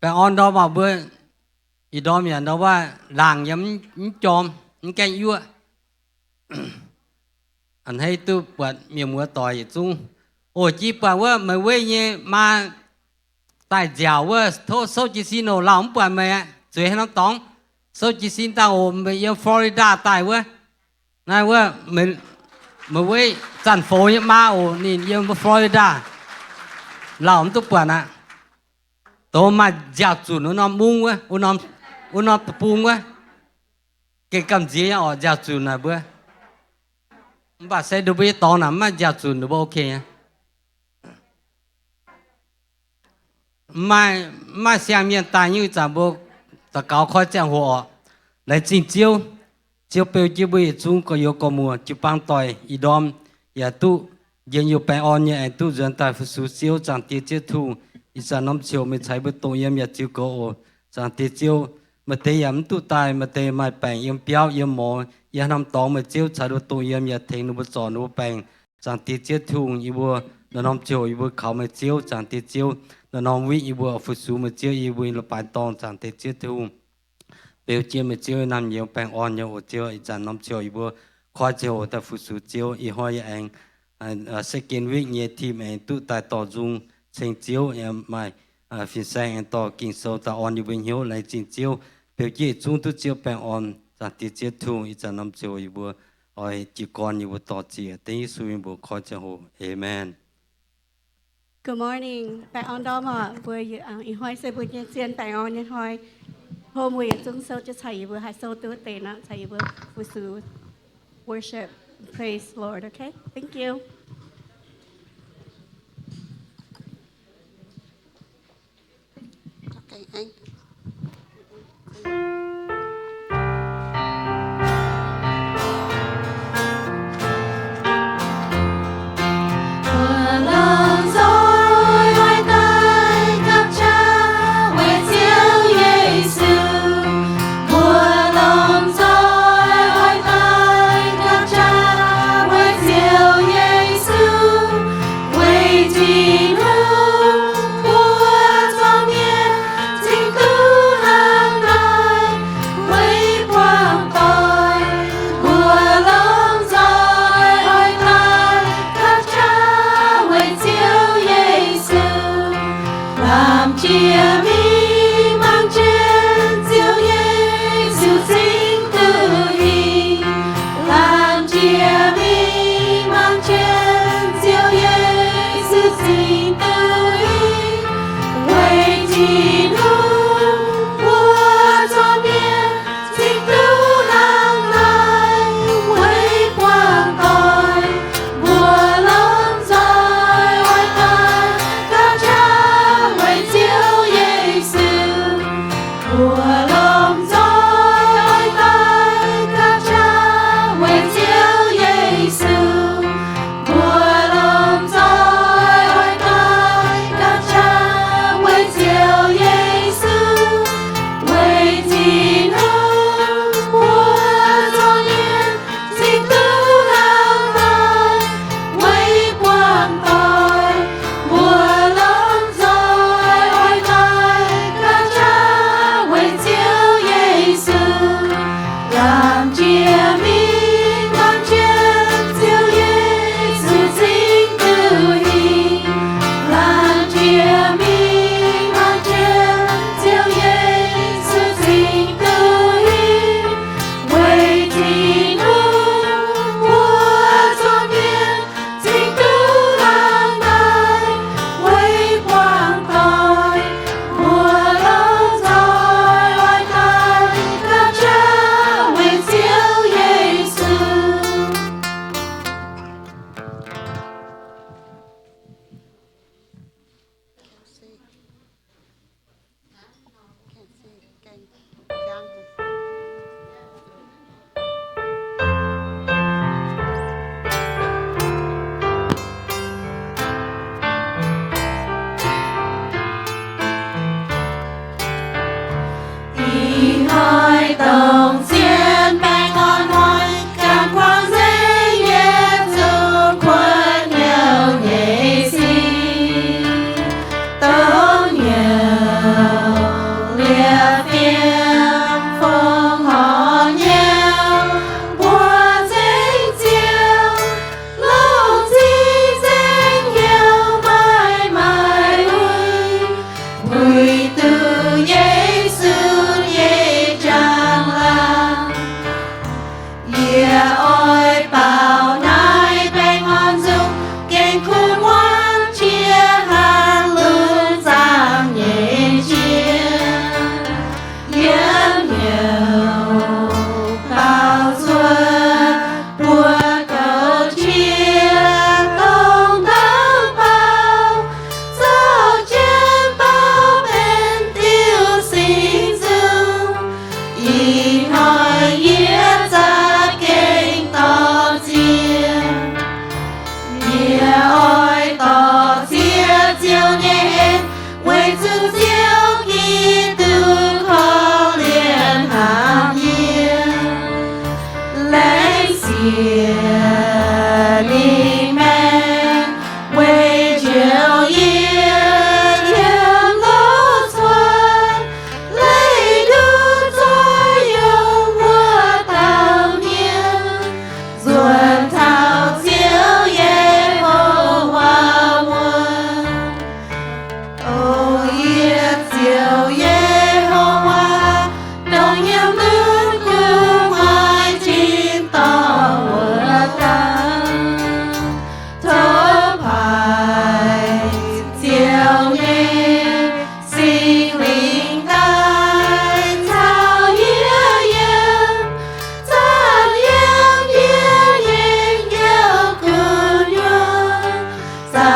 ไปออนดอบ่เบื่ออีดอมอย่างดอว่าหลางย้ำจอมแกยั่วอันให้ตู้ปวดเมียมัวต่อยจุ้งโอ้จีปว่าว่าไม่เว้ยเนี่ยมาตายเจ้าว่าโทษโซจิซิโนเราไม่ปวดไหมสวยให้น้องตองโซจิซินตาโอไปยังฟลอริดาตายเว้ยนายว่าไม่เว้ยจันโฟยังมาโอ้นี่ยังฟลอริดาเราไม่ต้องปวดนะโตมาจากจุดนู้นน้องมุ้งเว้ยอุนน้องตะปูงเว้ยเกี่ยกำเจียออกจากจุดน่ะเว้ยbà sẽ được biết tao nằm mà gia chủ được ok mà xem hiện tại như chẳng bộ ta cao khó chẳng hộ lại chính chiếu bèo chiếu bây chúng có yếu có mùa chiếu băng tỏi ý đom ya tu yên yếu bèn on như anh tu dân tại phụ số chiếu chẳng tiết chiếu thu ý sản nông chiếu mới thấy bữa tổ yếm ya chiếu có ổ chẳng tiết chiếu mà tế yếm tu tài mà tế mai bèn yếm béo yếm mỏยาน้ำตองมาเจียวชาดูตัวเยี่ยมยาเทงนูบสอนนูแปงจังตีเจียวทุ่งอีบัวนน้องเจียวอีบัวเขามาเจียวจังตีเจียวน้องวิอีบัวฟุสูมาเจียวอีบัวเราปานตองจังตีเจียวทุ่งเปียวเจียวมาเจียวน้ำเยี่ยมแปงอ่อนเยี่ยมเจียวอีจันน้องเจียวอีบัวคอยเจียวแต่ฟุสูเจียวอีห้อยเองสกินวิเงียทีมเองตุตายต่อจุงเชิงเจียวยังไม่ฟินแซงต่อกินโซตาอ่อนอยู่บนหิ้วไหลจิงเจียวเปียวเจียวจุงตุเจียวแปงอ่อนจากที่เจ้าทุ่งอีจันน้ำเจียวอีบัวอ้อยจีกรอีบัวต่อเจียแต่ยิ่งสุวินบัวคอยจะโหเอเมน Good morning แปะออนดอมอ่ะบัวอีห้อยเซบุญเจียนแปะออนยันห้อยโฮมวีจุงโซจะใช้บัวไฮโซตัวเตนะใช้บัวฟุสู worship praise Lord okay thank you okay anh Tình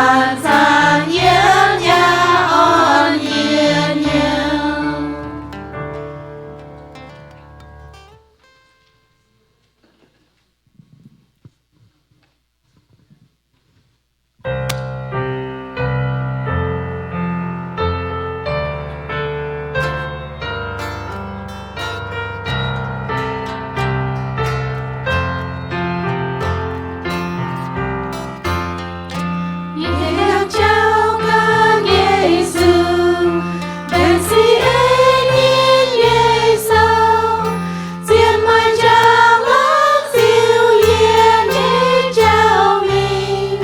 vạn sang yên nhà ôn yên nhiều. Yêu cháu con Giêsu, bên si ấy nhìn Giêsu, diện mai trang lắng siêu yên đi cháu mình,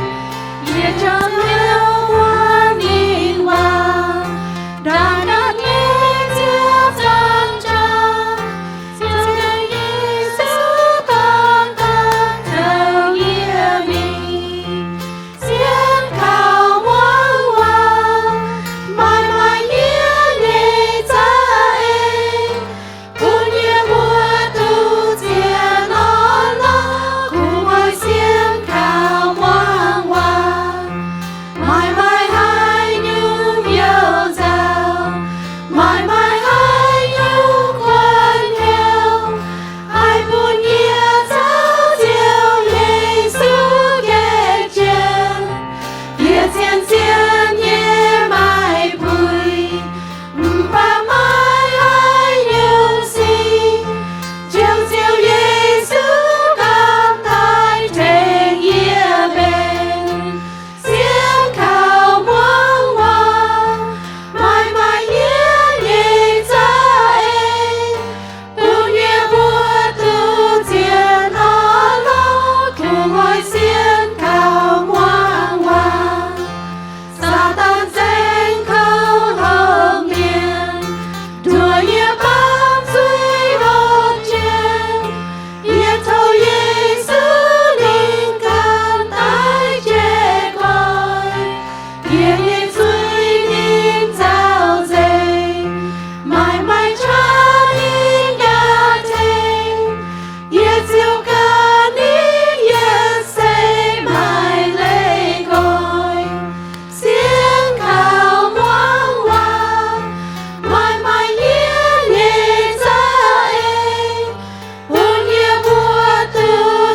để cho yêu hoa nghìn vàng, đã ngát nghe chiếc trăng trăng, xin Giêsu con thờ nghĩa mình. Xiên khảo muôn hoàng, mãi mãi nhớ ngày cha em. Cũng như mùa tu tiền non lo, cùng ngồi xiên khảo muôn hoàng. Mãi mãi hai nhung yêu dấu, mãi mãi hai nhung quân theo. Ai buồn nghĩa giáo diệu Giêsu ghé chân. Địa thiên thiên nhé mai bùi, ba mai hai nhung si. Chiều chiều Giêsu con tay trên nghĩa bên. Xiên khảo muôn hoàng, mãi mãi nhớ ngày cha em. Bùn nghĩa vua tu tiền nó lo, cùng ngồi xiên khảo muôn hoàng. Satan danh không hồng miền, đùa nghĩa bám duy hồn trên. Nghĩa thâu Giêsu linh can tái chế coi. Nghĩa nghĩa duy linh giao dây, mãi mãi cha linh nhà thênh. Nghĩa diệu ca ní nghĩa xây mãi lễ gọi. Xiên khảo muôn hoàng, mãi mãi nhớ ngày cha em. Buồn nghĩa vua tu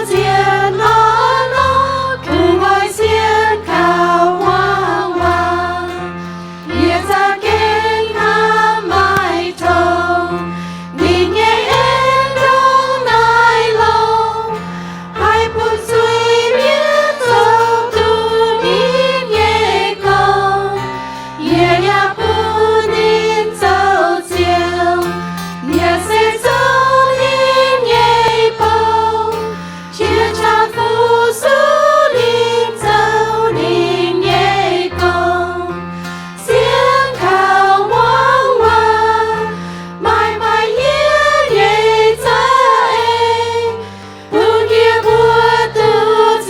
tiền nó lo, cùng ngồi xiên khảo muôn hoàng. Nghĩa cha kênh ham mãi thông, nghìn ngày em đông nai lòng. Hai buồn duy biết dấu tu nín nghe con. Nghĩa nhà buồn nín dấu chiều, nghĩa sẽ dấu nín nghe bông. Chia tràn phù su nín dấu nín nghe con. Xiên khảo muôn hoàng, mãi mãi nhớ ngày cha em. Buồn nghĩa vua tu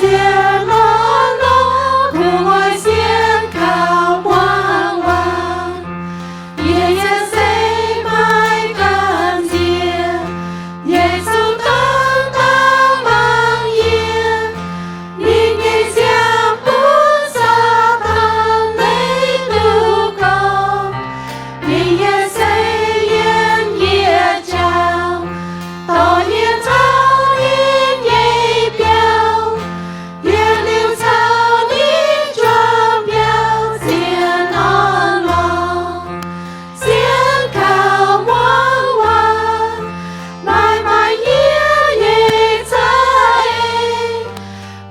tiền nó lo, cùng ngồi xiên khảo muôn hoàng. Nghĩa nghĩa xây mãi cần diệt, Giêsu con ta mang yên. Nín ngày giam buốt Satan lấy tu con. Nín nghĩa xây yên nghĩa chào, tỏ nghĩa thao nín nhảy béo. Nghĩa lưu thao nín choang béo diện non lòng. Xiên khảo muôn hoàng, mãi mãi nhớ ngày cha em.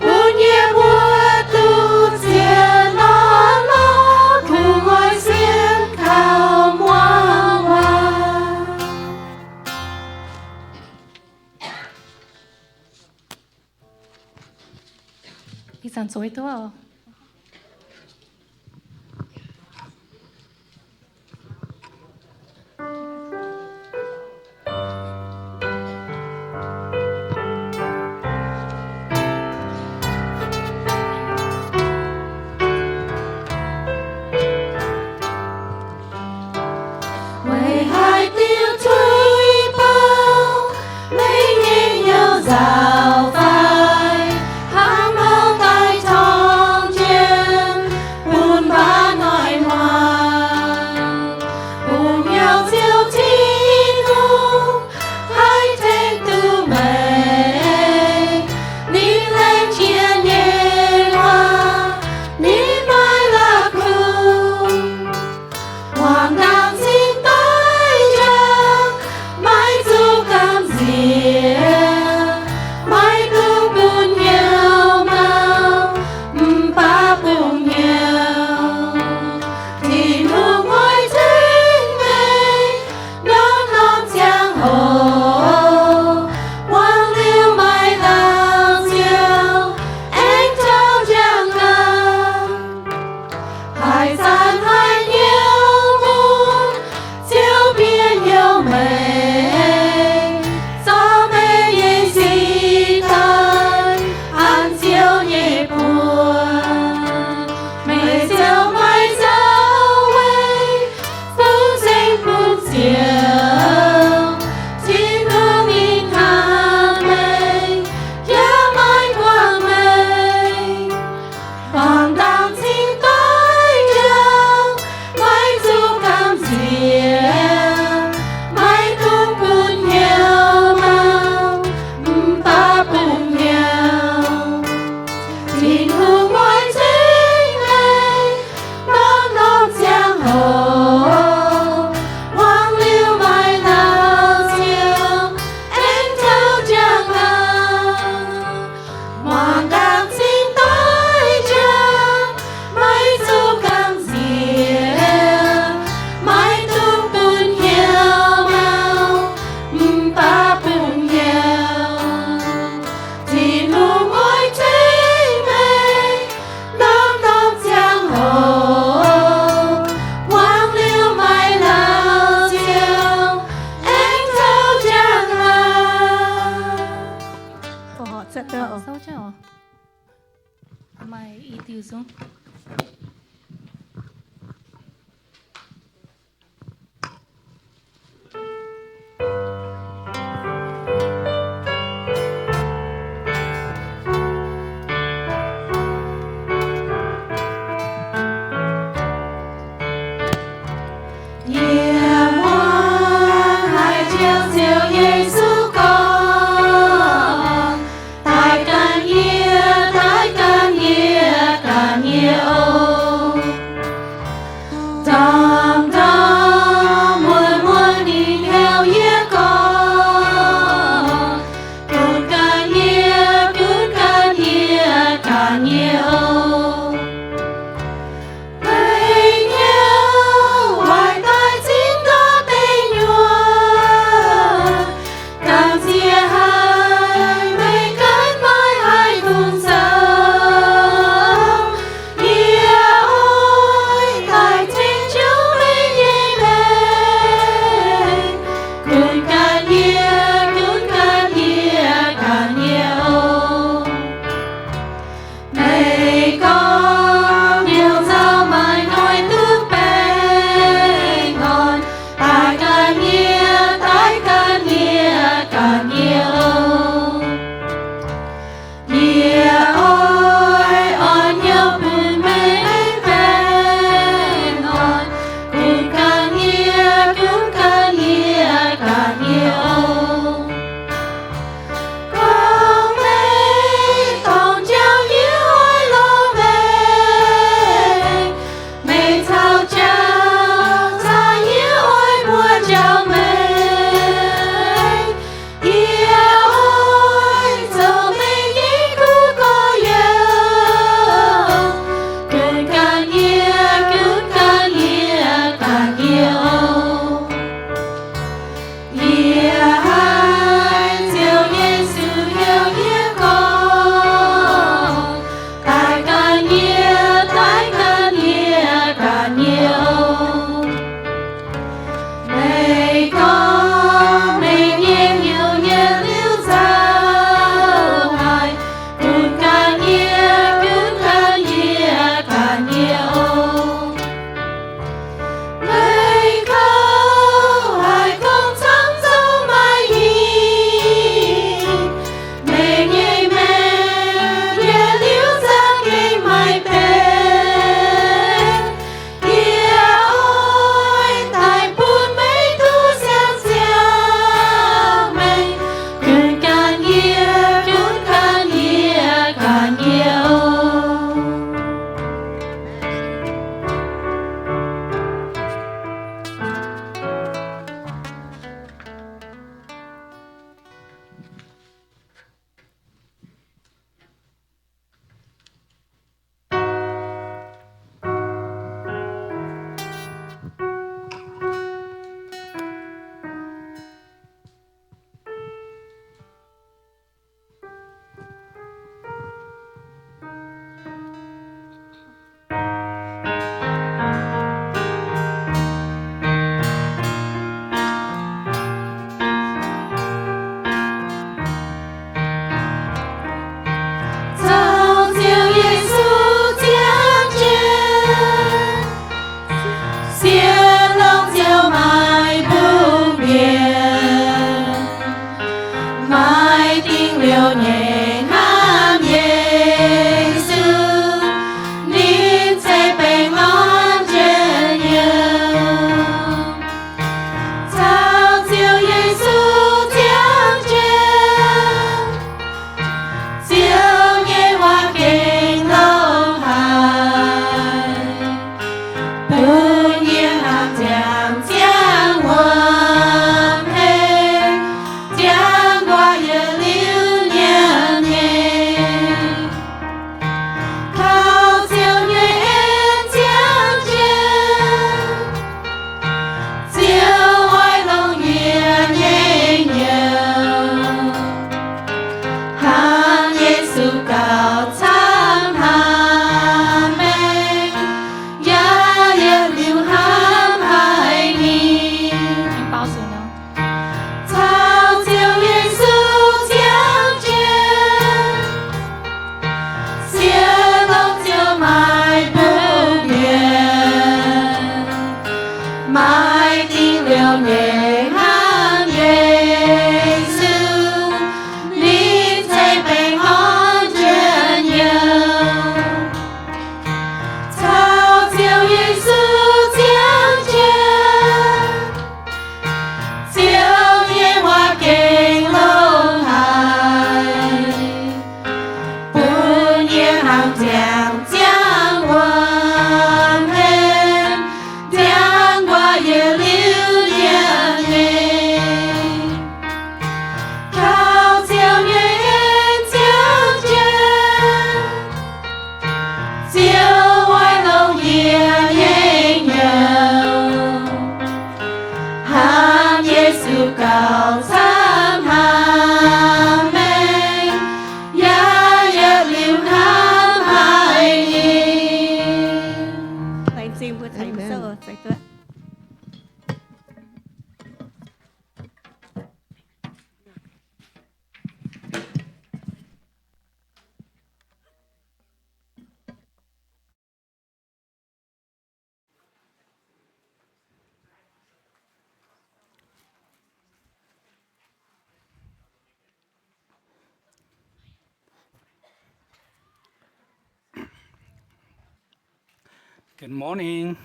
Buồn nghĩa vua tu tiền nó lo, cùng ngồi xiên khảo muôn hoàng. Đi dàn dối thôi. Vậy hai tiếng thui bao, mấy nghe nhau rào vai. Hãng mau tay thon tôi. Good morning.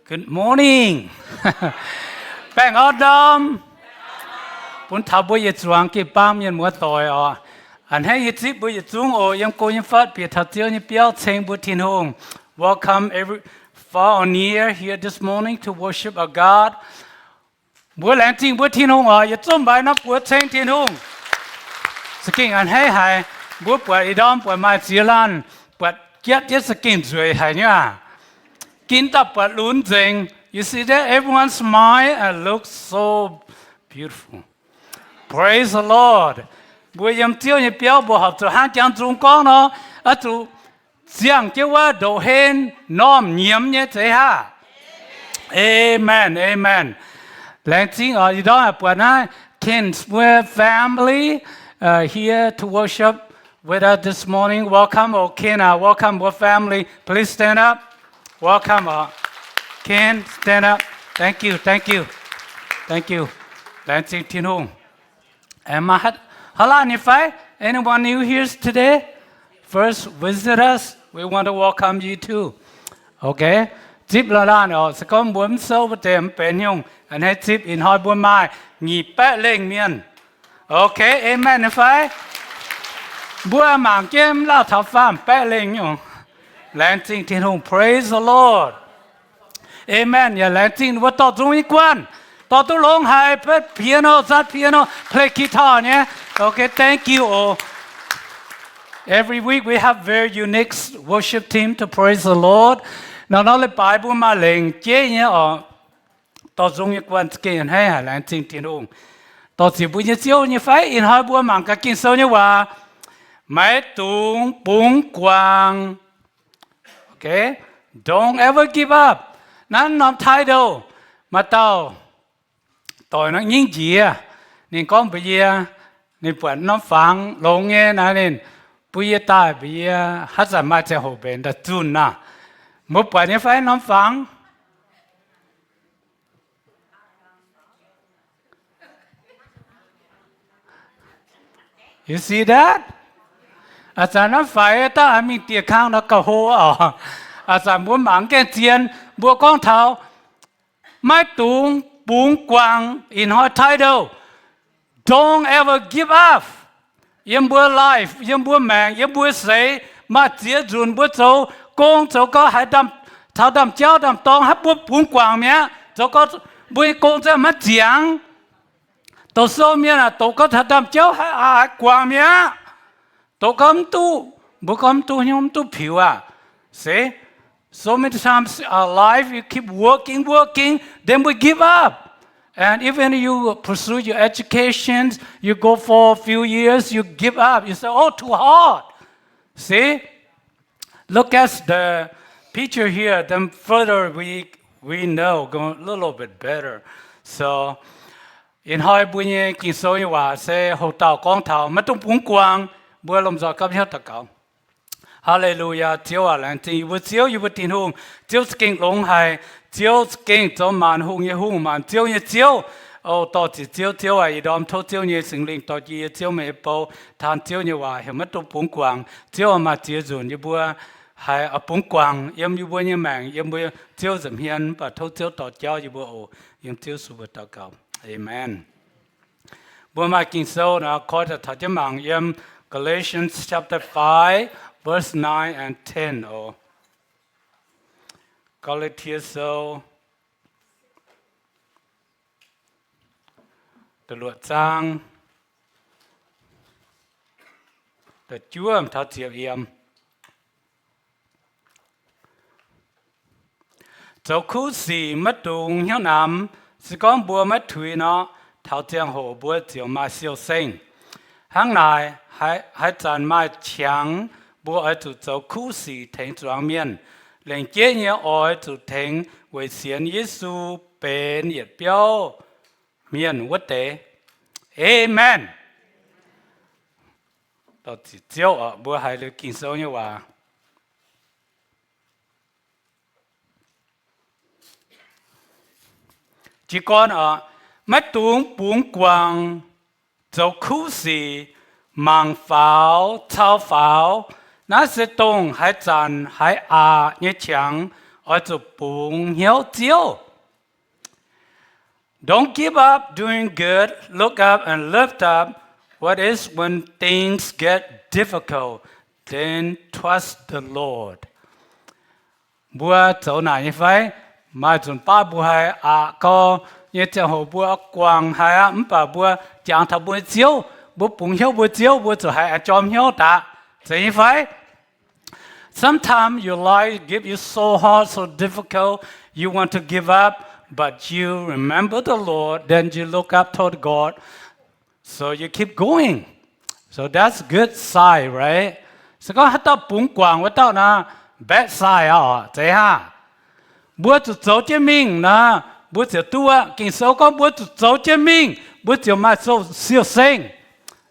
Good morning. Bạn ở đông. Bốn thảo bữa giờ chuang cái bám nhân mua tỏi à. Anh hay ít bữa giờ chuang ở yang cô yang phát bị thảo tiêu như biểu trình bữa thiên hùng. Welcome every far or near here this morning to worship our God. Bữa láng trình bữa thiên hùng à, giờ chuẩn bị nó bữa trình thiên hùng. Skin anh hay bữa bữa đông bữa mai chia lan bữa get just skin rồi hay nhá. Kinh tập bữa lún dình. You see that everyone smile and look so beautiful. Praise the Lord. Bữa yếm tiêu như biểu bữa học từ hàng tiếng Trung Quốc nó, ở từ giảng cáiว่าđồ hen nom nhiễm như thế ha. Amen, amen. Lãnh chính ở đó bữa nay kids with family here to worship with us this morning. Welcome, Ken. Welcome, with family. Please stand up. Welcome, Ken. Stand up. Thank you, thank you, thank you. Lãnh chính Thiên Hùng. Emma, hello, Nifai. Anyone new here today? First visitors, we want to welcome you too. Okay. Tiếp là nó sẽ có muốn sâu vào tiệm bên nhung, anh hãy tiếp in hỏi buôn mai nghỉ bát lên miền. Okay, amen Nifai. Bữa mảng kem lao thảo phạm bát lên nhung. Lãnh chính Thiên Hùng, praise the Lord. Amen. Ya lãnh chính vừa tỏ trung ý quan. Tỏ tu long hai play piano, play guitar nhé. Okay, thank you all. Every week we have very unique worship team to praise the Lord. Now nói Bible mà lên chế nhé tỏ trung ý quan cái hay là lãnh chính Thiên Hùng. Tỏ chỉ bữa như chiếu như phải in hai bữa mảng cái kinh sâu nhưว่าmấy tung bung quang. Okay, don't ever give up. None of title mà tao tội nó những gì à nên con bây giờ nên bọn nó phẳng lông nghe nè nên bây giờ ta bây giờ hát ra mà sẽ hậu bên đã chun na một bọn như phải nó phẳng you see that à cha nó phải ta mình tiệt khang nó cầu hồ à cha muốn mang cái tiền mua con thảo mai tung bung quang in her title. Don't ever give up. Yếm bữa life, yếm bữa mạng, yếm bữa say, mà chia dùn bữa châu, công châu có hai đâm, thảo đâm chéo đâm tông, hát bữa bung quang mía, châu có bữa công châu mà giảng, tổ số mía là tổ có thảo đâm chéo hai quang mía, tổ cầm tu, bữa cầm tu nhom tu phiu à, see? So many times in our life, you keep working, then we give up. And even you pursue your education, you go for a few years, you give up. You say, oh, too hard. See? Look at the picture here. Then further we know, go a little bit better. So, in hai bữa nhé, kinh số như vậy, sẽ hậu tạo con thảo, mà trong bún quang, bữa lòng gió cấp hết tất cả. Hallelujah, chiếu à lãnh chính, vừa chiếu vừa tin hùng, chiếu kinh lông hay, chiếu kinh cho màn hùng như hùng màn, chiếu như chiếu, tao chỉ chiếu à, đom thâu chiếu như sinh linh, tao chỉ chiếu mấy bao, than chiếu như vậy, hiểu mất trong bún quang, chiếu mà chiếu dùn như bữa, hay ở bún quang, yếm như bữa như mảng, yếm bữa chiếu dầm hiền, và thâu chiếu tao chiếu như bữa yếm chiếu sụp tao cầu, amen. Bữa mai kinh sâu nó coi là thảo chiếu mảng yếm Galatians chapter 5. Verse 9 and 10, or Galatians, so the Lord sang the Chúa thảo chiều yếm châu khu sĩ mất đúng hiếu nam sĩ con bùa mất thủy nó thảo chiang hồ bùa chiều mai siêu sinh hàng này hãy chọn mai chẳng bố ở chủ châu khu sĩ thành trang miền 令这些爱就听为神耶稣เป็นเหยียดเปียวเมียนวัดเตเอเมนเราจิเจ้าบัวหายเลยกินโซ่เนี่ยว่าจีก่อนไม่ตุงปุงกวางเจ้าคู่สีมังฟ้าวเท้าฟ้าวน่าเสียตรงหายจันหายเนี่ยเฉียงจะปุงเหี่ยวเจียว Don't give up doing good. Look up and lift up. What is when things get difficult? Then trust the Lord. บัวเจ้าหน่ายไฟมาจนป้าบัวให้ก็เนี่ยจะหัวบัวกวางให้ไม่ป้าบัวจางทับบัวเจียวบัวปุ่งเหี่ยวบัวเจียวบัวจะให้จอมเหี่ยวตาใช่ไฟ Sometimes your life give you so hard, so difficult, you want to give up, but you remember the Lord, then you look up toward God, so you keep going. So that's good sign, right? So ก็ให้ตัวปุ่งกวางไว้ตัวนะ bad sign ใช่ฮะบัวจะโจเจมิงนะบัวจะตัวกินโซก็บัวจะโจเจมิงบัวจะมาโซเสียวเซ็ง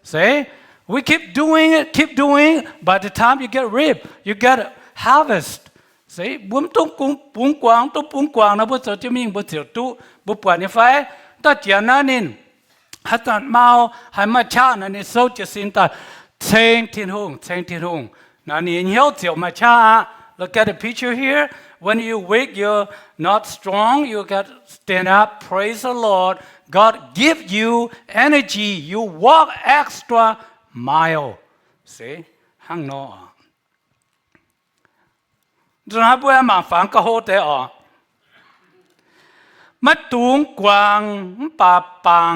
See? We keep doing it, by the time you get reap, you get harvest. See? บุ้มตุ้งกุ้งปุงกวางตุ้งปุงกวางนะบัวจะมิงบัวจะตู้บัวปวดนี่ไฟตัดเจียนนั่นนินฮัตตันเมาให้มาชานั่นนี่โซจะสินตัดเชงทิ้งหงนั่นนี่เหี่ยวเจียวมาชา Look at the picture here. When you weak, you're not strong. You got to stand up. Praise the Lord. God give you energy. You walk extra mile. See? Hang no. จนหาบัวมาฝังก็โหดแต่มาตุงกวางป่าปัง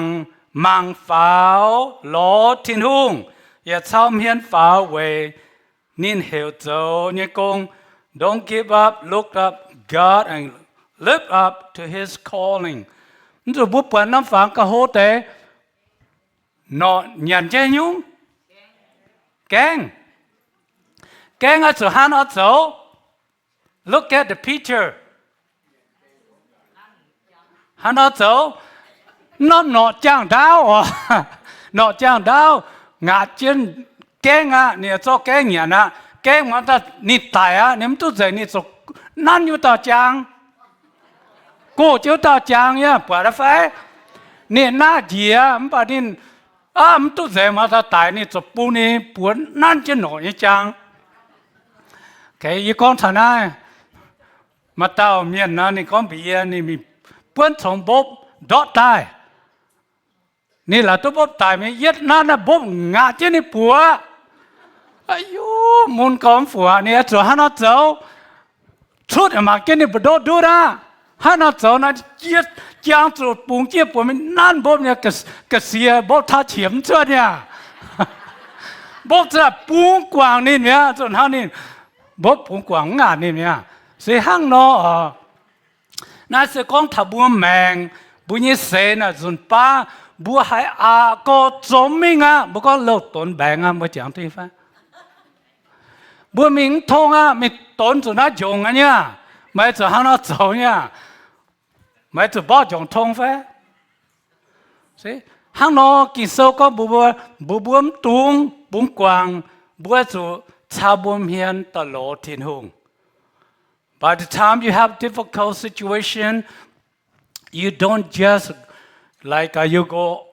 มังฟ้าวล้อทิ้งหุ่งอย่าเช่าเมียนฟ้าเวนินเหวโจเนี่ยกง Don't give up, look up God and live up to His calling. นี่จะบุปผาน้ำฝังก็โหดแต่นอยันเจยุงแกงอาจจะหันอาจจะ Look at the picture. หันอาจจะนอจ้างดาวนอจ้างดาวงาเจนแกงเนี่ยจะแกงเนี่ยนะแกงมันจะนิดตายเนี่ยมันตัวใจนิดสุกนั่นอยู่ต่อจางกูเจ้าต่อจางเนี่ยปวดไฟเนี่ยหน้าเดียมันปะดินมันตัวใจมันจะตายนี่จะปูนี่ปวดนั่นจะหน่อยจางแค่ยี่ก้อนฐานะมาเต้าเมียนนะนี่ก้อนเบียนี่มีเพื่อนสองบบดอตายนี่แหละตัวบบตายมีเย็ดนั่นนะบบงาเจนี่ปัวอายุมุนกอมฝัวเนี่ยจะหันเอาเจ้าชุดมาเกนี่บดดูนะหันเอาเจ้านะเจี๊ยบจางจุดปุ่งเจี๊ยบปุ่งมันนั่นบ่มเนี่ยกระเสียบ่ท่าเฉียมเจ้าเนี่ยบ่จะปุ่งกวางนี่เนี่ยจนหันนี่บ่ปุ่งกวางงานนี่เนี่ยเสียหังเนาะน่าจะก้องทับบัวแมงบุญเสนาจนป้าบัวหายก็จมมิงบ่ก็เลิกต้นแบงบ่จังที่ฟ้าบัวมิงทงมีต้นจุน่าจงเนี่ยไม่จะหันเอาเจ้าเนี่ยไม่จะบ่จงทงฟ้าสิหังนอกินโซก็บัวตุงบุ้งกวางบัวจุชาบัวเฮียนตลอดทิ้งหง By the time you have difficult situation, you don't just like you go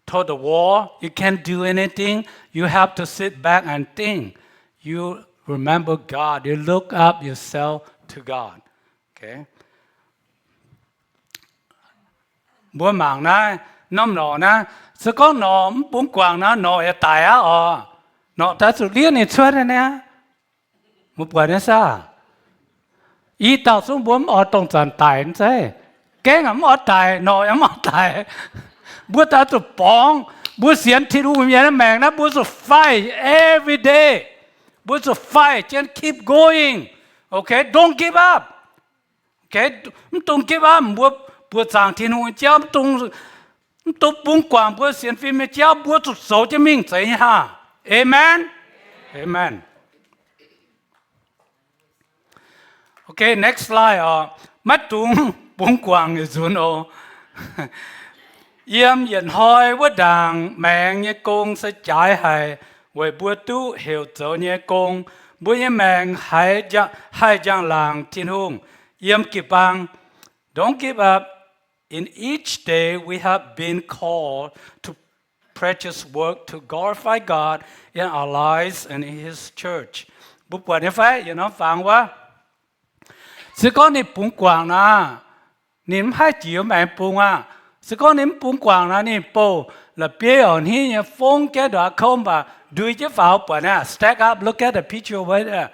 to the wall. You can't do anything. You have to sit back and think. You remember God. You look up yourself to God. Okay. บัวหมางนะน้ำหนอนะสก็หนอมปุ้งกวางนะหนอตายหนอแต่สุดเลี้ยนี่ช่วยได้เนี่ยมุปวดเนี่ยซะอีเต่าสุ่มบัวมันตรงจันตายนั่นใช่แกงมันตายหนอยังมันตายบัวตาจุดปองบัวเสียนที่รู้มีอะไรแมงนะบัวจะ fight every day บัวจะ fight just keep going okay don't give up okay don't give up บัวจางที่นู่นเจ้าตรงปุ้งกวางบัวเสียนฟิล์มเจ้าบัวจุดโสจะมิ่งใจฮะ amen amen Okay, next slide. Mắt tung bung quang như zuồn ô. Yếm yên hoi vô đàng mẹng như công sẽ trái hài với bùa tu hiểu dấu như công bùa như mẹng hai giang làng thiên hùng yếm kịp bang. Don't give up. In each day we have been called to precious work to glorify God in our lives and in His church. Bùa bùa như phải, phàng quá. Sự con này bung quang na, niệm hai chiếu mẹ bung à. Sự con niệm bung quang na niệm bồ là bia ở hi nhà phong cái đó không mà đuôi chứ vào bữa nè stack up look at the picture over there.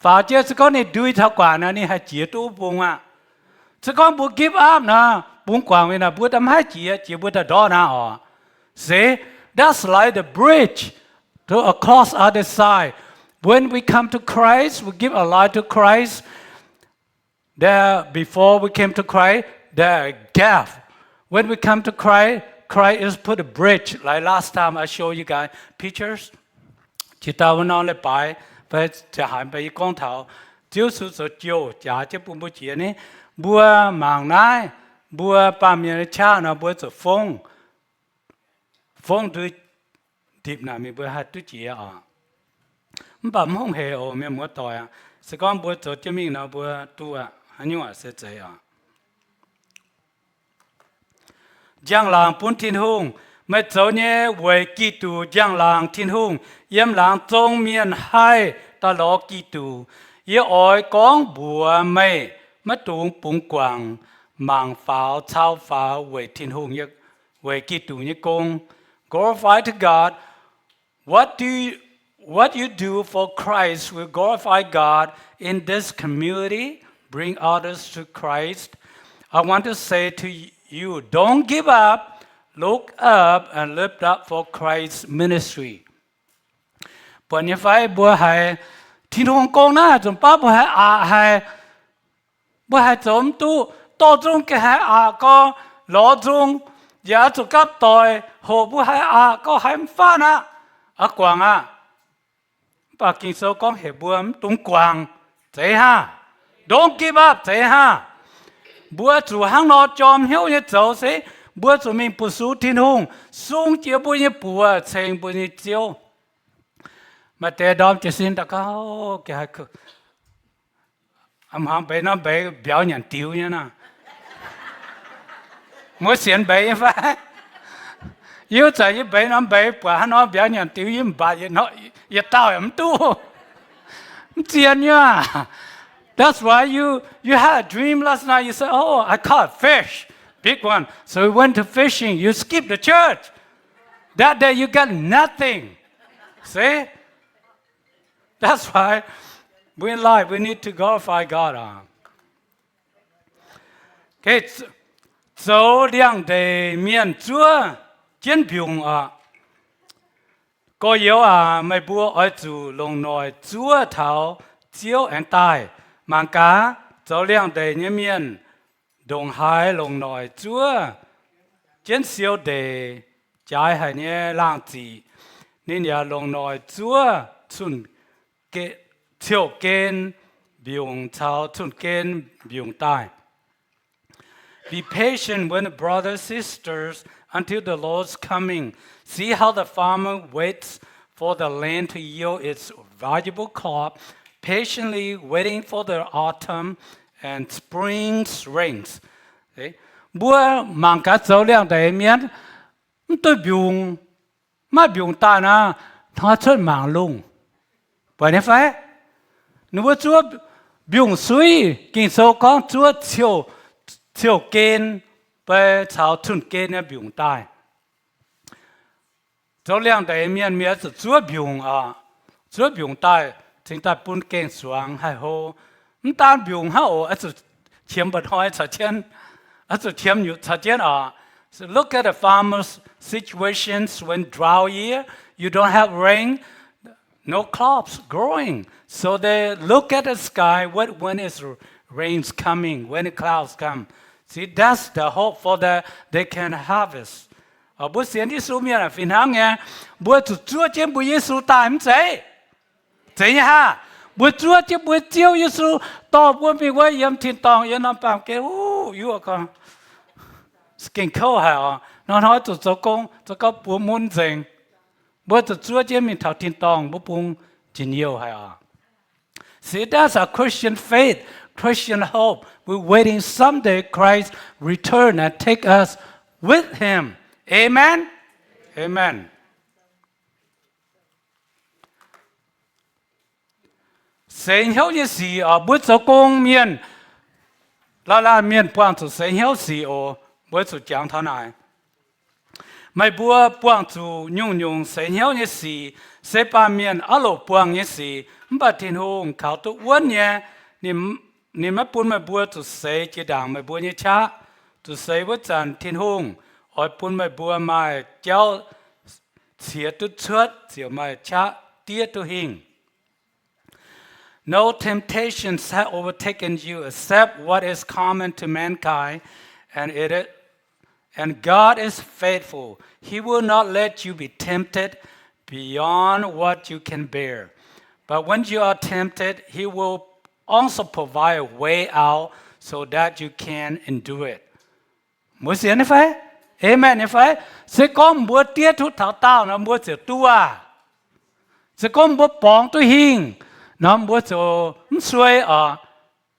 Vào chứ sự con này đuôi thao quang na ni hai chiếu tu bung à. Sự con bung give up na bung quang vậy na bung đâm hai chiếu bung đâm đó na à. See, that's like the bridge to across other side. When we come to Christ, we give our life to Christ. There, before we came to Christ, there a gap. When we come to Christ, Christ is put a bridge. Like last time I showed you guys pictures. Chỉ tao nói lại bài, phải chỉ hành bài con thảo, chiếu sự sự chiếu, giả chế bùn bùn chiếu này, bùa màng nai, bùa ba miền cha nó bùa sự phong từ điệp nào mình bùa hai túi chiếu à, bấm không hề ở miền mua tỏi à, sự con bùa cho chế mình nó bùa tu à. Anh à sẽ chạy à. Giang làng bốn thiên hùng, mấy cháu nhé về kỳ tù giang làng thiên hùng, yếm làng trong miền hai ta lo kỳ tù, yếm ỏi con bùa mây, mấy tuồng bung quang, mang pháo chao pháo về thiên hùng nhé, về kỳ tù nhé công, glorify to God. What you do for Christ will glorify God in this community. Bring others to Christ. I want to say to you, don't give up, look up and lift up for Christ's ministry. But if I bùa hai thiên hùng công na chúng ba bùa hai chúng tu to trung cái hai có lỗ trung giá chúng cấp tội hồ bùa hai có hai pha na quang bà kinh số con hệ bùa tung quang thế ha. Don't give up, thế ha. Bữa chủ hàng nó chom hiếu như cháu thế, bữa chủ mình bù sú thiên hùng, sung chiếu bùa như bùa, chênh bùa như chiếu. Mà tế đom chỉ xin ta có cái hai cực. Hàng bế nó bế biểu nhận tiêu như nào. Mỗi xiên bế như vậy. Yếu chạy như bế nó bế, bữa nó biểu nhận tiêu như bà, như tao ẩm tu. Chiên như à. That's why you had a dream last night. You said, "Oh, I caught a fish, big one." So we went to fishing. You skipped the church. That day you got nothing. See? That's why in life we need to glorify God. Okay, so liang de mian chúa chiến biung có yếu mấy bữa ở chủ lòng nói chúa thảo chiếu anh tai. Mang cá cho liang đề như miền đồng hải lòng nói chúa chiến siêu đề trái hay nhé lang gì nên nhà lòng nói chúa chun cái chiều kén biung chào chun kén biung tai. Be patient with the brothers sisters until the Lord's coming. See how the farmer waits for the land to yield its valuable crop, patiently waiting for the autumn and spring's rains. Bữa mang cá sấu liang đầy miếng, tôi biung, mà biung ta na, thà chơi mang lung. Vậy nên phải, nếu chúa biung suy, kinh số con chúa chiều kén, bây chào chun kén na biung tai. Sấu liang đầy miếng miếng chúa biung tai. Chúng ta bún keng xuống hay hồ, chúng ta biung hao ở chỗ chiếm bật hỏi chỗ chân, ở chỗ chiếm nhiều chỗ chân So look at the farmers' situations when drought year, you don't have rain, no crops growing. So they look at the sky, when is rains coming, when the clouds come. See, that's the hope for they can harvest. Ở bữa sáng đi xuống miền là phiền hăng nghe, bữa chủ chúa trên bữa Giêsu ta em thấy. Thế ha, buổi trưa chứ buổi chiều Giêsu tỏ buổi mình với yếm thiên tòng yếm năm bàm kêu yêu con skin câu hả nó nói tụi cháu công cháu có buổi muốn dừng buổi trưa chứ mình thảo thiên tòng buổi bung chỉ nhiều hả see that's a Christian faith Christian hope we're waiting someday Christ return and take us with him amen amen sinh hiệu như gì ở bữa giờ công miền là miền quang chủ sinh hiệu gì ở bữa giờ讲他来mấy bữa quang chủ nhung sinh hiệu như gì sẽ ba miền ở lỗ quang như gì mà thiên hùng khảo tụ quân nhé niệm mấy bữa chủ sinh chỉ đảng mấy bữa như cha chủ sinh bữa chân thiên hùng ở mấy bữa mai cháu chia tụ chuột chiều mai cha tiết tụ hình No temptations have overtaken you except what is common to mankind, and God is faithful. He will not let you be tempted beyond what you can bear. But when you are tempted, He will also provide a way out so that you can endure it. Muốn diễn như vậy? Amen như vậy? Sẽ có một tiết thu thảo tao nó muốn sẽ tua. Sẽ có một bóng tôi hình nó bữa cho suy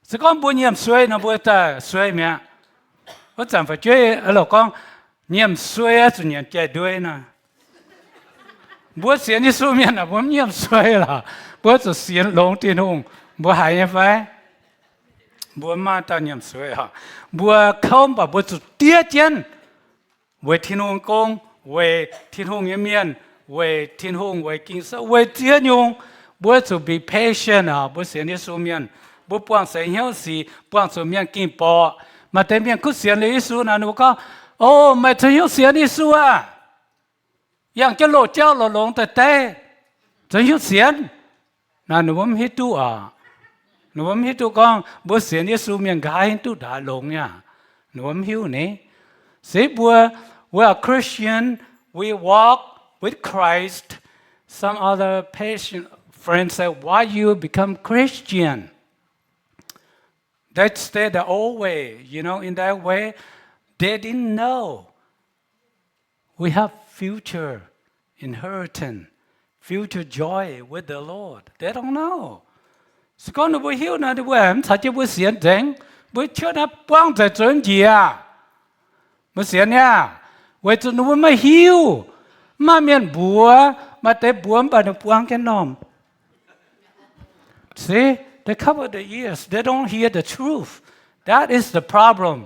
sẽ có bữa nhiễm suy nó bữa ta suy mẹ bữa chẳng phải chơi ở lỗ con nhiễm suy á chủ nhiệm chạy đuôi nè bữa xiên như suy mẹ là bữa nhiễm suy là bữa cho xiên lông tiền hùng bữa hay như vậy bữa mà ta nhiễm suy à bữa không bảo bữa cho tiết chân về thiên hùng công về thiên hùng như miền về thiên hùng về kinh sợ về tiết nhung bữa to be patient bữa xem như số miền bữa buông sẽ hiểu gì buông số miền kinh bỏ mà tới miền cứ xem như số nào nó có mày thấy hiểu xem như số yang cho lộ trao lộ lồng tê thấy hiểu xem nào nó vẫn hiểu tu nó vẫn hiểu tu con bữa xem như số miền gai tu đã lồng nha nó vẫn hiểu nè sẽ bữa we are Christian we walk with Christ some other patient friends say, why you become Christian? They stay the old way. In that way, they didn't know. We have future inheritance, future joy with the Lord. They don't know. So con nó bữa hiểu nó bữa em thật chứ bữa xiên đến bữa chưa đã quăng tại chuyện gì bữa xiên nha. Vậy tụi nó mới hiểu mà miền bùa mà tới bùa mà nó quăng cái nôm. See, they cover the ears. They don't hear the truth. That is the problem.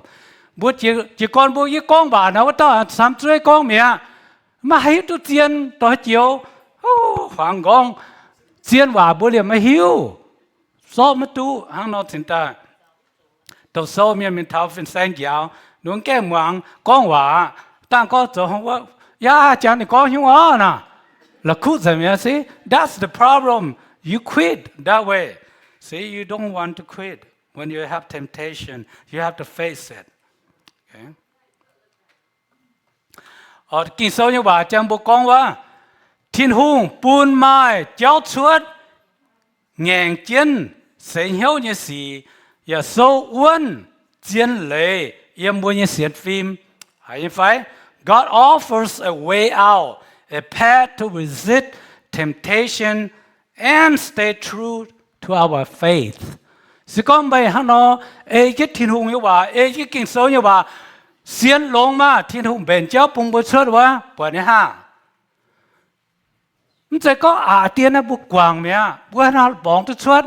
Bố chỉ con bố với con bà nào đó sắm chơi con mẹ mà hay tu tiền đó chiều hoàng con tiền và bố liền mới hiểu so mà tu hàng nó chính ta đầu sau mình tháo phần sáng giáo nuông cái mảng con hòa tăng có chỗ không có chẳng thì có hiểu không nè là cút rồi mẹ see that's the problem. You quit that way. See, you don't want to quit. When you have temptation, you have to face it. Okay? Ở kinh sâu như bà chẳng bộ conว่าthiên hùng buôn mai giáo chuột ngàn chiến sẽ hiểu như gì và sâu uốn chiến lệ yếm buôn như xiết phim hay phải God offers a way out, a path to resist temptation and stay true to our faith. Sự con bây hắn nó cái thiên hùng như bà cái kinh sâu như bà xiên lông mà thiên hùng bền cháu bùng bớt sốt quá bởi này ha mình sẽ có tiền là buộc quàng mẹ buộc nó bỏng tôi sốt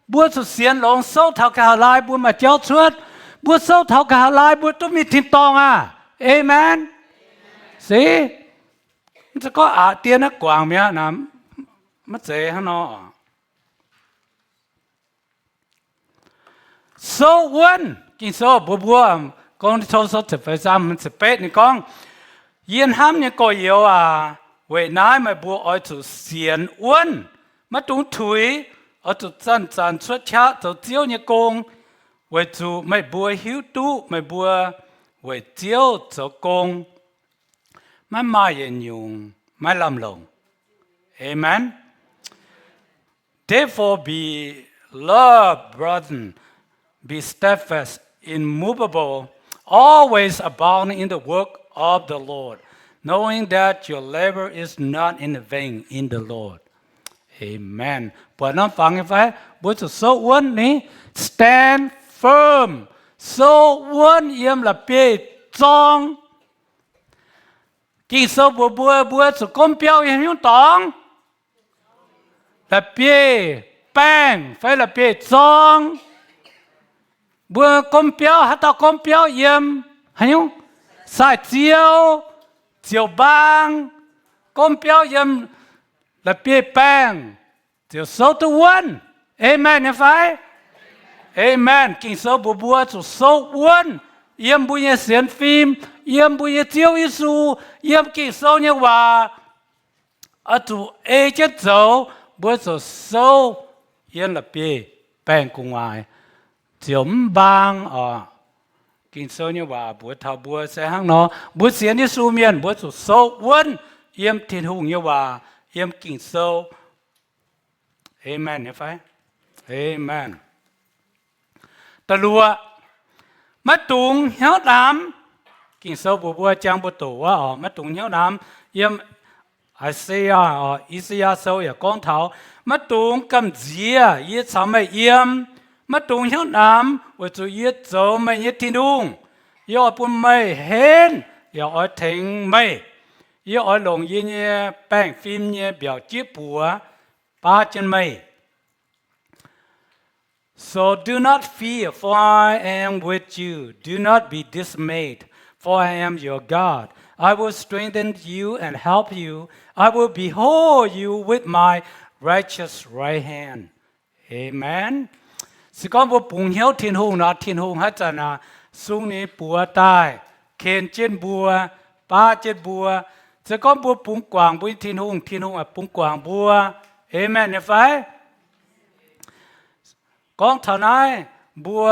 buộc tôi xiên lông sâu thảo cả lại buộc mà cháu sốt buộc sâu thảo cả lại buộc tôiมีthiên tòng amen see mình sẽ có tiền là quàng mẹ nằm mất dễ hắn nó so one kinh số bùa con số số sẽ phải ra mình sẽ biết này con yên ham như coi yếu vậy nãy mà bùa ở chỗ xiên uốn mà chúng thủy ở chỗ chân xuất chát chỗ chiếu như con vậy chỗ mà bùa hiếu tu mà bùa vậy chiếu chỗ con mà yên dùng mà làm lòng amen Therefore be loved, brethren, be steadfast, immovable, always abounding in the work of the Lord, knowing that your labor is not in vain in the Lord. Amen. ปวดน้ำฟังไฟบุษโซวันนี้ stand firm โซวันเยี่ยมละเปียจองกินโซบัวสุก้มเปียวยังยุ่งตองละเปียแป้งไฟละเปียจองบัวก้มเปียวฮัตตาก้มเปียวเยี่ยมให้ยุ่งใส่เจียวบางก้มเปียวเยี่ยมละเปียแป้งเจียวโซตัววันเอเมนนะไฟเอเมนกินโซบัวสุโซวันเยี่ยมบุญเสียนฟิล์มเยี่ยมบุญเจียวอิสูเยี่ยมกินโซเนี่ยว่าตัวเอเจ้าโซบัวสุโซเยี่ยมละเปียแป้งกุ้งไว้เจียวบางกินโซเนี่ยว่าบัวเท่าบัวใส่ห้างนอบัวเสียนอิสูเมียนบัวสุโซวันเยี่ยมทิ้งหุ่งเนี่ยว่าเยี่ยมกินโซเอเมนเนี่ยไฟเอเมนตะลัวมาตุงเหี้ยวดำกินโซบัวจังบัวตัวว่ามาตุงเหี้ยวดำเยี่ยมอิสยาโซอย่ากองเท้ามาตุงกำเจียยี่สามไม่เยี่ยมมาตุงเหี้ยวดำว่าจะยี่โจไม่ยี่ทิ้งดุงย่อปุ่นไม่เห็นย่ออ้อยทิ้งไม่ย่ออ้อยลงยี่เนี่ยแป้งฟิล์มเนี่ยเบี่ยวจีบัวป้าจันไม่ So do not fear, for I am with you. Do not be dismayed, for I am your God. I will strengthen you and help you. I will behold you with my righteous right hand. Amen. สิก่อนบ่ปุงเหี่ยวทิ้นหงนะทิ้นหงฮัจจนะสุงนี้ปัวใต้เคนเจนบัวป้าเจนบัวสิก่อนบ่ปุงกวางบ่ทิ้นหงปุงกวางบัวเอเมนเนี่ยไฟกองเท่านั้นบัว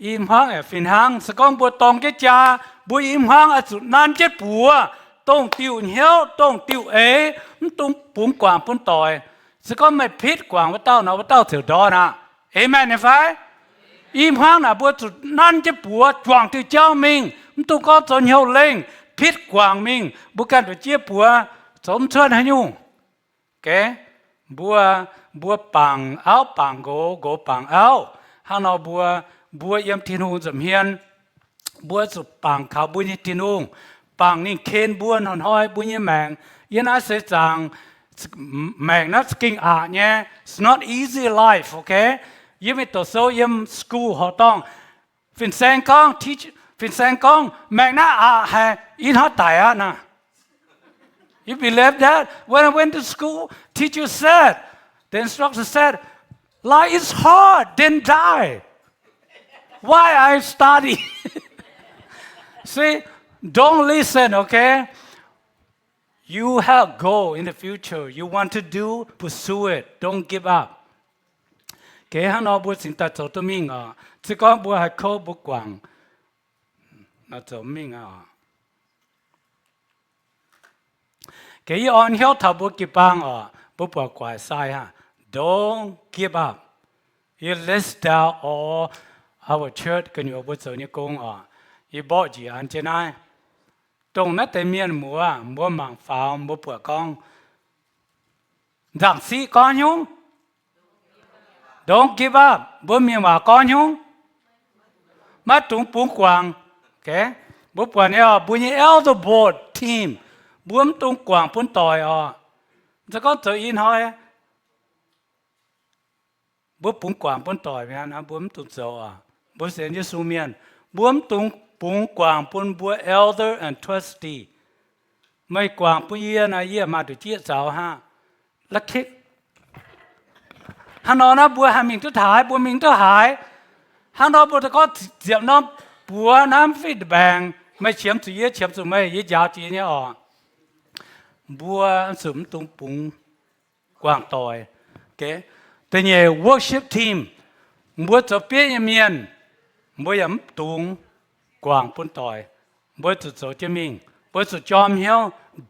อิมหังฟินหังสกองบัวตองเจจาบัวอิมหังอสุนันเจ็ดปัวต้องติวเหี้ยวต้องติวต้องปุ่มกวางปุ่นต่อยสกองไม่พิษกวางว่าเต้าเนาะว่าเต้าเถื่อดอนะเอเมนเนี่ยไฟอิมหังน่ะบัวสุนันเจ็ดปัวจวงที่เจ้ามิงต้องก็จนเหี้ยวเล่งพิษกวางมิงบุกันตัวเจี๊ยบปัวสมเชิญให้ยุ่งแกบัวปังเอาปังโกปังเอาฮานอบัวยำทินหูจำเฮียนบัวสุดปังเขาบุญทินหูปังนี่เคนบัวนอนห้อยบุญยแมงยันอาเสจังแมงนัดกิ่งอาเนี่ย it's not easy life okay ยังไม่ตัวโซยังสกูลเขาต้องฟินแซงกองฟินแซงกองแมงน่าอาแฮอินหัดตายอ่ะนะ You believe that? When I went to school, teacher said, the instructor said, life is hard, then die. Why I study? See, don't listen, okay? You have goal in the future. You want to do, pursue it. Don't give up. เก๋ฮันอบัวสิงตาโจตัวมิงสิก้อนบัวให้เขาบุกวางน่าโจมิงเกี่ยอนเหี้ยวทับบุกิปังบุปผากวายสายฮะ Don't give up. You list down all our church กันอยู่บุษโนี่กงยี่บอกจีอันเจนายตรงนั้นแต่เมียนมัวมังฟ้าบุปผากองดังสีก้อนยง Don't give up. บุเมียนว่าก้อนยงมาตรงปุ่งกวางแกบุปผาเนี่ยบุญยี่ elder board teamบัวมตรงกวางพุ่นต่อยจะก็เจออินหอยบัวปุ่งกวางพุ่นต่อยนะบัวมตุ่มโซบัวเสียนยิสูเมียนบัวมตรงปุ่งกวางพุ่นบัว elder and trustee ไม่กวางพุ่นเยี่ยนะเยี่ยมาดูเจี๊ยสาวฮะลักคิกฮันนอนะบัวหามิงตุถ่ายบัวมิงตุหายฮันนอบัวตะก็เจียบน้ำบัวน้ำฟิดแบงไม่เฉียมสุเยี่ยเฉียมสุไม่ยี่ยาวจีเนี่ยบัวสุมตุงปุงกวางต่อยเก๋แต่เนี่ย worship team บัวจะเปี้ยเมียนบัวยำตุงกวางปุ่นต่อยบัวจะโจเจมิงบัวจะจอมเหี้ยว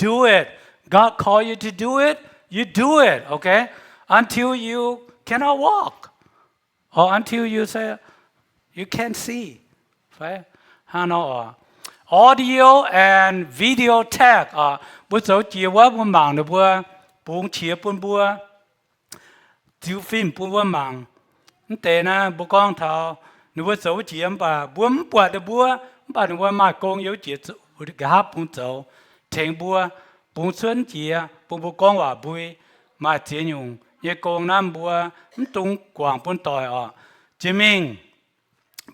do it God call you to do it you do it okay until you cannot walk, or until you say you can't see, phải audio and video tag bữa sau chia quá bữa mạng được bữa buông chia bữa chiếu phim bữa mạng thế na bữa con thảo nếu bữa sau chia bà bữa được bữa mà con yếu chia cái hấp bữa sau thành bữa xuân chia bữa con hòa bữa mà chia nhung ye con nam bữa tung quảng bữa tỏi chứng minh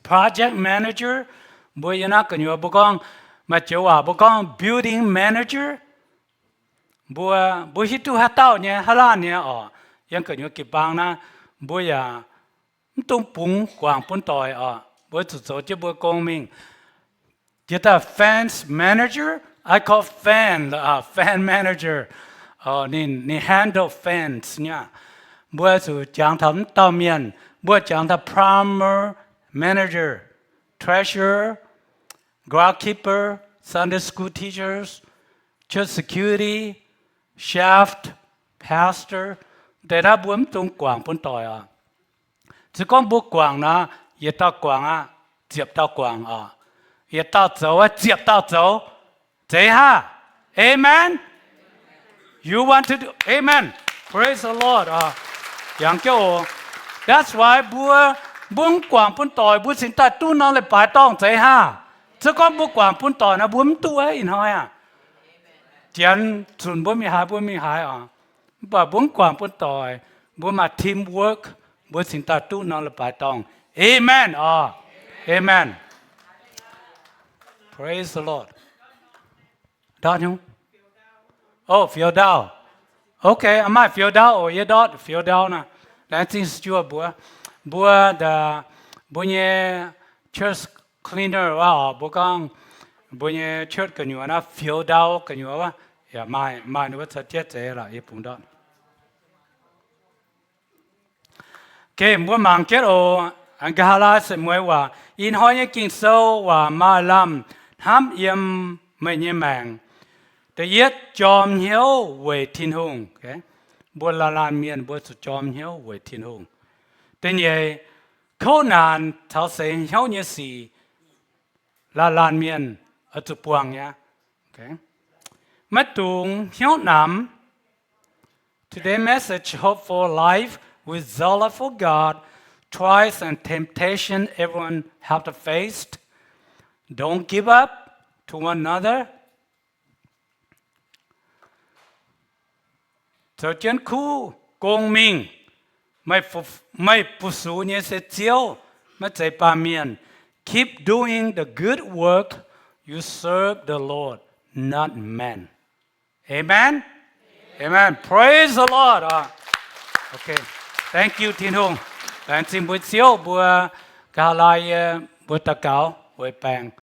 project manager bữa yên á cái nhiều bữa con mà cháu bữa con building manager bữa hít tu hát tao nhé hát lan nhé yên cái nhiều kịp bang na bữa tung bung quảng bún tỏi bữa tụt số chứ bữa con mình chỉ ta fans manager I call fan manager ni handle fans nhá bữa sự chẳng thấm tao miền bữa chẳng thấm primer manager treasurer groundkeeper, Sunday school teachers, church security, chef, pastor, để đã buông tung quảng bún tỏi chỉ con buộc quảng na, ye tao quảng diệp tao quảng ye tao dấu diệp tao dấu, thế ha, amen. You want to do, amen. Praise the Lord. Yang kêu, that's why buông quảng bún tỏi buông xin ta tu nó lại phải tông thế ha. Chứ con bố quảng bún tỏi nó bướm tu ấy in hỏi chén chuẩn bố mi hái bà bún quảng bún tỏi bố mà teamwork bố xin ta tu nó là bài tòng amen amen. Praise the Lord. Đó không? Phiêu đao. Okay, am I phiêu đao ye dot phiêu đao na. That is true bố nhé church cleaner bố con bố nhé church cái nhiều na phiêu đao cái nhiều mai nó sẽ chết thế là ý bụng đó. Okay, bố mang chết anh cái là sẽ mớiว่าin hỏi những kinh sâu và ma lam ham yếm mấy nhẹ màng để yết chom hiếu về thiên hùng okay bố là lan miền bố sự chom hiếu về thiên hùng để nhẹ khó nạn thảo sẽ hiếu như gì là lan miền ở chỗ buông nhá, okay. Mất tung hiếu nắm. Today's message, hope for life with zeal for God, trials and temptation everyone have to face. Don't give up to one another. Cho chân khu công minh, mày phụ sự như sẽ chiếu, mà chạy ba miền. Keep doing the good work. You serve the Lord, not man. Amen? Amen. Praise the Lord. Okay. Thank you, Thiên Hùng. Bạn xin buổi chiều, buổi cả lại buổi tạ cáo, buổi bang.